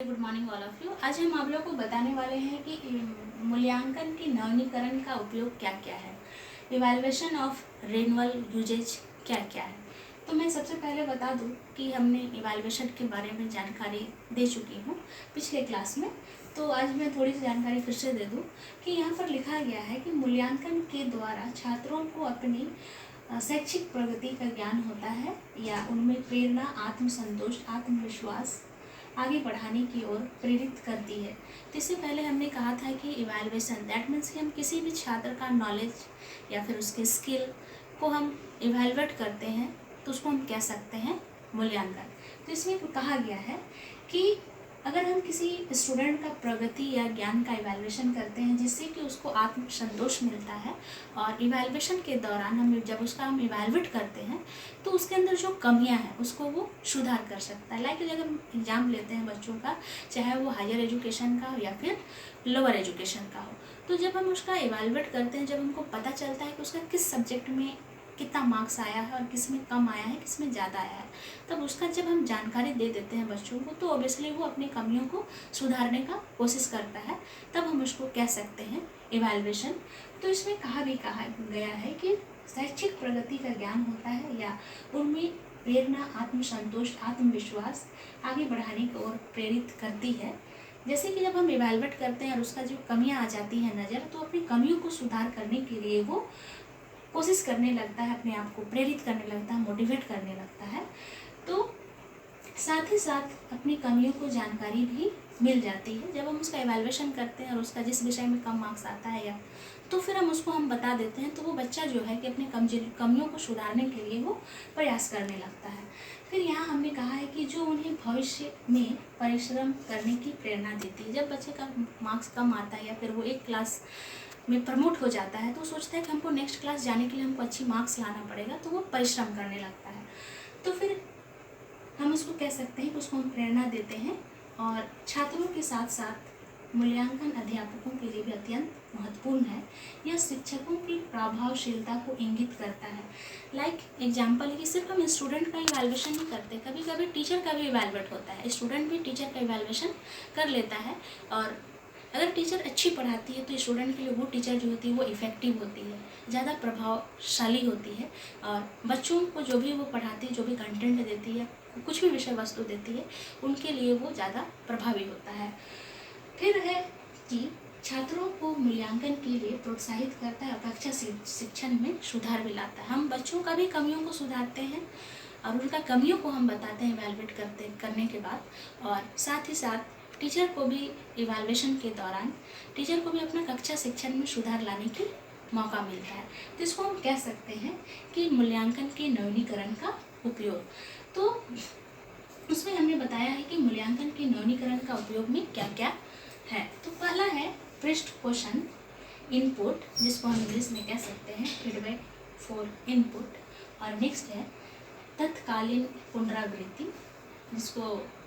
Good morning all of you. आज हम आप लोग को बताने वाले हैं कि मूल्यांकन की नवीनीकरण का उपयोग क्या क्या है, इवैल्यूएशन ऑफ रिन्यूअल यूजेज क्या क्या है। तो मैं सबसे पहले बता दूं कि हमने इवैल्यूएशन के बारे में जानकारी दे चुकी हूँ पिछले क्लास में। तो आज मैं थोड़ी सी जानकारी फिर से दे दूं कि यहाँ पर लिखा गया है कि मूल्यांकन के द्वारा छात्रों को अपनी शैक्षिक प्रगति का ज्ञान होता है या उनमें प्रेरणा, आत्मसंतोष, आत्मविश्वास आगे बढ़ाने की ओर प्रेरित करती है। तो इससे पहले हमने कहा था कि इवैल्यूएशन दैट मीन्स कि हम किसी भी छात्र का नॉलेज या फिर उसके स्किल को हम इवैल्यूएट करते हैं तो उसको हम कह सकते हैं मूल्यांकन। तो इसमें कहा गया है कि अगर हम किसी स्टूडेंट का प्रगति या ज्ञान का इवैल्यूएशन करते हैं जिससे कि उसको आत्मसंतोष मिलता है, और इवैल्यूएशन के दौरान हम इवैल्यूएट करते हैं तो उसके अंदर जो कमियां हैं उसको वो सुधार कर सकता है। लाइक अगर हम एग्ज़ाम लेते हैं बच्चों का, चाहे वो हायर एजुकेशन का हो या फिर लोअर एजुकेशन का हो, तो जब हम उसका इवैल्यूएट करते हैं, जब हमको पता चलता है कि उसका किस सब्जेक्ट में कितना मार्क्स आया है और किस में कम आया है, किस में ज़्यादा आया है, तब उसका जब हम जानकारी दे देते हैं बच्चों को तो ऑब्वियसली वो अपनी कमियों को सुधारने का कोशिश करता है, तब हम उसको कह सकते हैं इवैल्यूएशन। तो इसमें कहा गया है कि शैक्षिक प्रगति का ज्ञान होता है या उनमें प्रेरणा, आत्मसंतोष, आत्मविश्वास आगे बढ़ाने की ओर प्रेरित करती है। जैसे कि जब हम इवैल्यूएट करते हैं और उसका जो कमियां आ जाती हैं नज़र, तो अपनी कमियों को सुधार करने के लिए वो कोशिश करने लगता है, अपने आप को प्रेरित करने लगता है, मोटिवेट करने लगता है। तो साथ ही साथ अपनी कमियों को जानकारी भी मिल जाती है। जब हम उसका इवैल्यूएशन करते हैं और उसका जिस विषय में कम मार्क्स आता है या तो फिर हम उसको बता देते हैं, तो वो बच्चा जो है कि अपनी कमियों को सुधारने के लिए वो प्रयास करने लगता है। फिर यहाँ हमने कहा है कि जो उन्हें भविष्य में परिश्रम करने की प्रेरणा देती है। जब बच्चे का मार्क्स कम आता है या फिर वो एक क्लास में प्रमोट हो जाता है तो सोचता है कि हमको नेक्स्ट क्लास जाने के लिए हमको अच्छी मार्क्स लाना पड़ेगा, तो वो परिश्रम करने लगता है। तो फिर हम उसको कह सकते हैं कि उसको हम प्रेरणा देते हैं। और छात्रों के साथ साथ मूल्यांकन अध्यापकों के लिए भी अत्यंत महत्वपूर्ण है। यह शिक्षकों की प्रभावशीलता को इंगित करता है। लाइक एग्जाम्पल है कि सिर्फ हम स्टूडेंट का इवैल्यूएशन नहीं करते, कभी कभी टीचर का भी इवैल्यूएट होता है। स्टूडेंट भी टीचर का इवैल्यूएशन कर लेता है, और अगर टीचर अच्छी पढ़ाती है तो स्टूडेंट के लिए वो टीचर जो होती है वो इफ़ेक्टिव होती है, ज़्यादा प्रभावशाली होती है, और बच्चों को जो भी वो पढ़ाती है, जो भी कंटेंट देती है, कुछ भी विषय वस्तु देती है, उनके लिए वो ज़्यादा प्रभावी होता है। फिर है कि छात्रों को मूल्यांकन के लिए प्रोत्साहित करता है, कक्षा शिक्षण में सुधार भी लाता है। हम बच्चों का भी कमियों को सुधारते हैं और उनका कमियों को हम बताते हैं इवैल्यूएट करने के बाद, और साथ ही साथ टीचर को भी इवैल्यूएशन के दौरान टीचर को भी अपना कक्षा शिक्षण में सुधार लाने की मौका मिलता है। तो इसको हम कह सकते हैं कि मूल्यांकन के नवीनीकरण का उपयोग। तो उसमें हमने बताया है कि मूल्यांकन के नवीनीकरण का उपयोग में क्या क्या है। तो पहला है पृष्ठ क्वेश्चन इनपुट, जिसको हम इंग्लिश में कह सकते हैं फीडबैक फॉर इनपुट, और नेक्स्ट है तत्कालीन पुनरावृत्ति, जिसको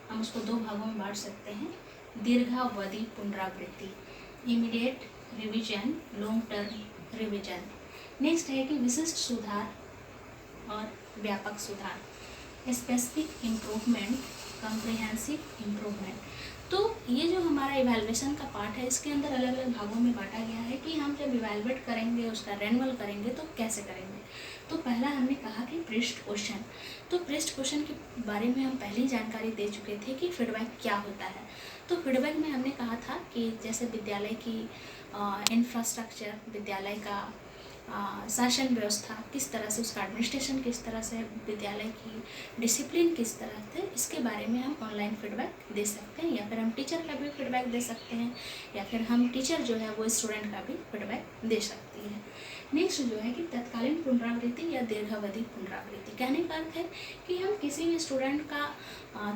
हम उसको दो भागों में बांट सकते हैं, दीर्घावधि पुनरावृत्ति, immediate revision, long term revision. Next है कि विशिष्ट सुधार और व्यापक सुधार, स्पेसिफिक इम्प्रूवमेंट, कॉम्प्रिहेंसिव इम्प्रूवमेंट। तो ये जो हमारा इवैल्यूएशन का पार्ट है, इसके अंदर अलग अलग भागों में बांटा गया है कि हम जब इवैल्यूएट करेंगे, उसका रिन्यूअल करेंगे तो कैसे करेंगे। तो पहला हमने कहा कि पृष्ठ क्वेश्चन। तो पृष्ठ क्वेश्चन के बारे में हम पहले ही जानकारी दे चुके थे कि फीडबैक क्या होता है। तो फीडबैक में हमने कहा था कि जैसे विद्यालय की इंफ्रास्ट्रक्चर, विद्यालय का शासन व्यवस्था किस तरह से, उसका एडमिनिस्ट्रेशन किस तरह से, विद्यालय की डिसिप्लिन किस तरह से, इसके बारे में हम ऑनलाइन फीडबैक दे सकते हैं, या फिर हम टीचर का भी फीडबैक दे सकते हैं, या फिर हम टीचर जो है वो स्टूडेंट का भी फीडबैक दे सकती है। नेक्स्ट जो है कि तत्कालीन पुनरावृत्ति या दीर्घावधि पुनरावृत्ति। कहने का अर्थ है कि हम किसी भी स्टूडेंट का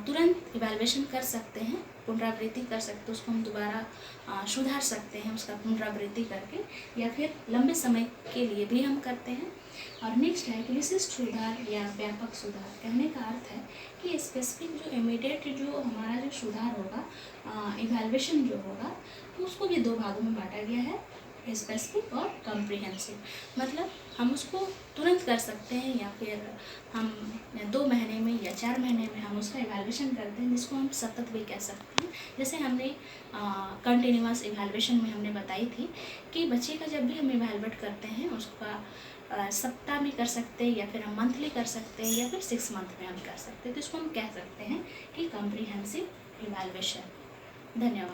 तुरंत इवैल्यूएशन कर सकते हैं, पुनरावृत्ति कर सकते हैं, उसको हम दोबारा सुधार सकते हैं उसका पुनरावृत्ति करके, या फिर लंबे समय के लिए भी हम करते हैं। और नेक्स्ट है कि विशिष्ट सुधार या व्यापक सुधार। कहने का अर्थ है कि स्पेसिफिक जो इमीडिएट जो हमारा जो सुधार होगा, इवैल्यूएशन जो होगा, तो उसको भी दो भागों में बांटा गया है, स्पेसिफिक और कॉम्प्रिहेंसिव। मतलब हम उसको तुरंत कर सकते हैं या फिर हम 2 महीने में या 4 महीने में हम उसका इवैल्यूएशन करते हैं, जिसको हम सतत भी कह सकते हैं। जैसे हमने कंटिन्यूअस इवैल्यूएशन में हमने बताई थी कि बच्चे का जब भी हम इवैल्यूएट करते हैं उसका सप्ताह में कर सकते हैं या फिर हम मंथली कर सकते हैं या फिर 6 मंथ में हम कर सकते हैं। तो इसको हम कह सकते हैं कि कॉम्प्रिहेंसिव इवैल्यूएशन। धन्यवाद।